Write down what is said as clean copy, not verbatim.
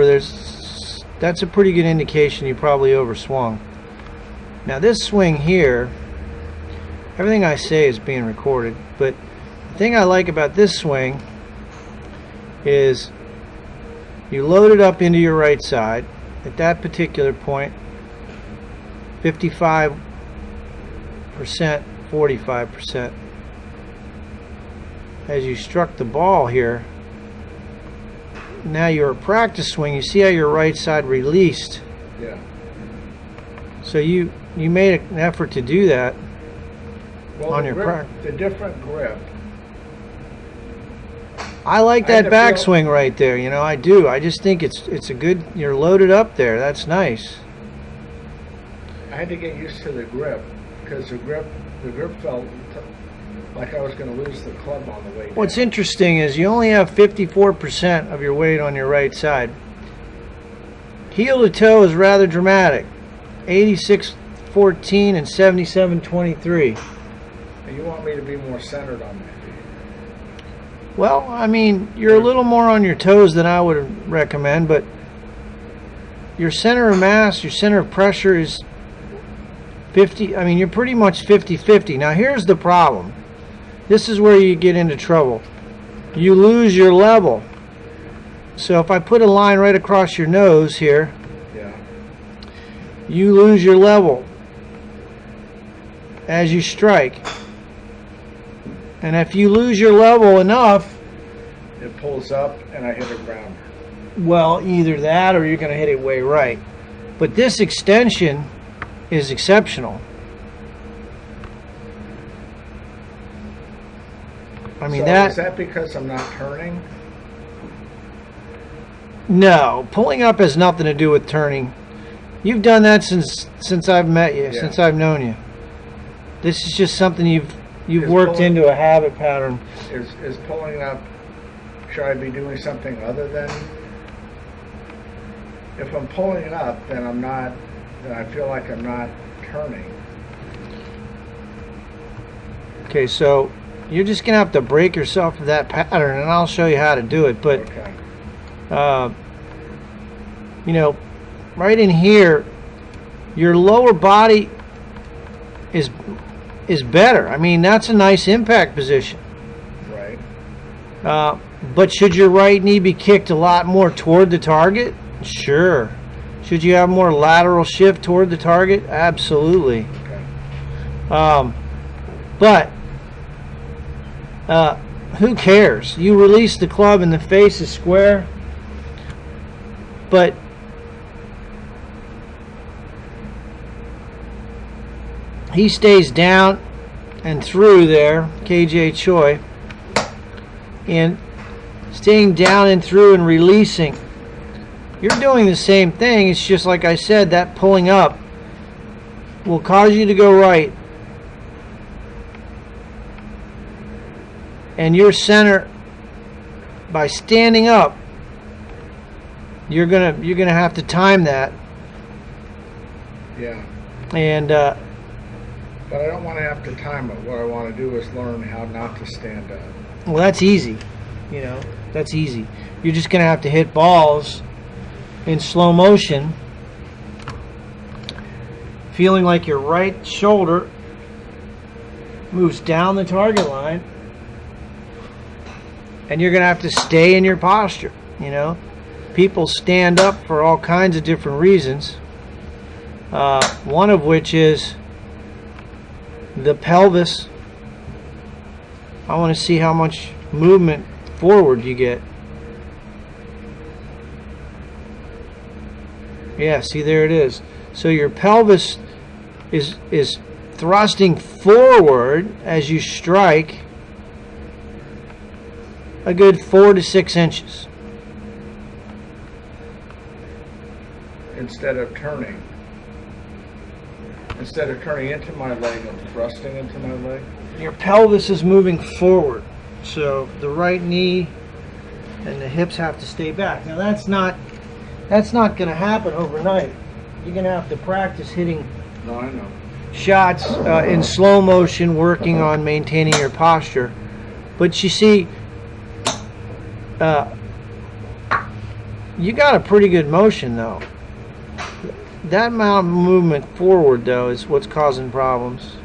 over, that's a pretty good indication you probably overswung. Now this swing here, everything I say is being recorded, but the thing I like about this swing is you load it up into your right side at that particular point, 55%, 45%. As you struck the ball here, now your practice swing, you see how your right side released. Yeah. So you made an effort to do that. Well, on your practice. The different grip. I like that backswing right there, you know, I do. I just think it's a good, you're loaded up there. That's nice. I had to get used to the grip because the grip felt like I was going to lose the club on the way down. What's interesting is you only have 54% of your weight on your right side. Heel to toe is rather dramatic. 86-14 and 77-23. And you want me to be more centered on my feet? Well, I mean, you're a little more on your toes than I would recommend, but your center of mass, your center of pressure is 50. I mean, you're pretty much 50-50. Now, here's the problem. This is where you get into trouble. You lose your level. So if I put a line right across your nose here, yeah, you lose your level as you strike. And if you lose your level enough, it pulls up and I hit a grounder. Well, either that or you're going to hit it way right. But this extension is exceptional. I mean, so is that because I'm not turning? No, pulling up has nothing to do with turning. You've done that since I've met you, since I've known you. This is just something you've worked into a habit pattern. Is pulling up, should I be doing something other than, if I'm pulling it up, then I feel like I'm not turning. Okay, so you're just going to have to break yourself of that pattern, and I'll show you how to do it. But, you know, right in here, your lower body is better. I mean, that's a nice impact position. Right. But should your right knee be kicked a lot more toward the target? Sure. Should you have more lateral shift toward the target? Absolutely. Okay. But who cares? You release the club and the face is square. But he stays down and through there, KJ Choi, and staying down and through and releasing. You're doing the same thing. It's just like I said, that pulling up will cause you to go right. And your center, by standing up, you're gonna have to time that. Yeah. And but I don't want to have to time it. What I want to do is learn how not to stand up. Well, that's easy. You know, that's easy. You're just gonna have to hit balls in slow motion, feeling like your right shoulder moves down the target line, and you're gonna have to stay in your posture. You know, people stand up for all kinds of different reasons, one of which is the pelvis. I want to see how much movement forward you get. Yeah, see, there it is. So your pelvis is thrusting forward as you strike a good 4 to 6 inches. Instead of turning. Instead of turning into my leg, I'm thrusting into my leg. Your pelvis is moving forward. So the right knee and the hips have to stay back. Now that's not going to happen overnight. You're going to have to practice hitting shots in slow motion, working on maintaining your posture. But you see, You got a pretty good motion though. That amount of movement forward though is what's causing problems.